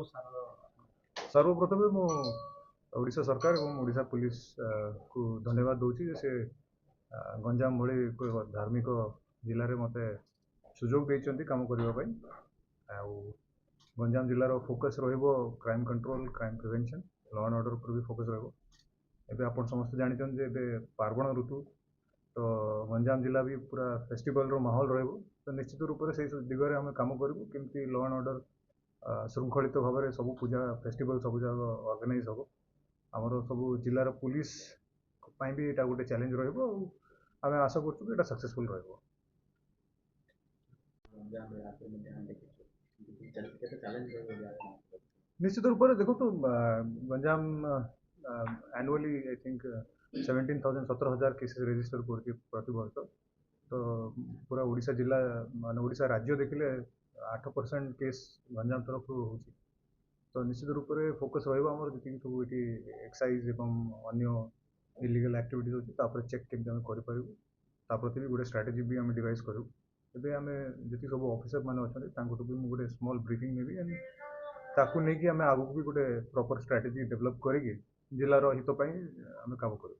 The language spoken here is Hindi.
सर्वप्रथमे मु ओडिशा सरकार और ओडिशा पुलिस को धन्यवाद दूची से गंजाम भली धार्मिक जिले में मत सुजोग देते कम करने गंजाम जिलार focus crime control crime prevention law and order पर भी फोकस रही आप समस्त जानते पार्वण ऋतु तो गंजाम जिला भी पूरा फेस्टिवल माहौल तो निश्चित रूप से दिगरे आम कम करूँ केमती लॉ एंड ऑर्डर श्रृंखलित भाव में सब पूजा फेस्टिवल सब जगह ऑर्गेनाइज हम आमर सब जिलार पुलिस भी यहाँ गोटे चैलेंज रहा आशा कर सक्सेसफुल रहा। निश्चित रूप से देखो तो Ganjam annually I think 17,000 cases register कर प्रति वर्ष तो पूरा ओडिशा जिला माने ओडिशा राज्य देखिले 8% केस गंजाम तरफ हो तो निश्चित रूप से फोकस रही जी सब ये एक्साइज अन्य इलिगल एक्टिविटीज अच्छी चेक केमी कर प्रति भी गोटे स्ट्राटेजी भी आम डिवाइस करूँ एवं आम जी सब ऑफिसर मैंने अच्छा भी गोटे स्मॉल ब्रीफिंग नेबी एंड ताकू नहीं कि आम आगू भी गोटे प्रॉपर स्ट्राटेजी डेवलप करी जिलार हित आम काम करूँ।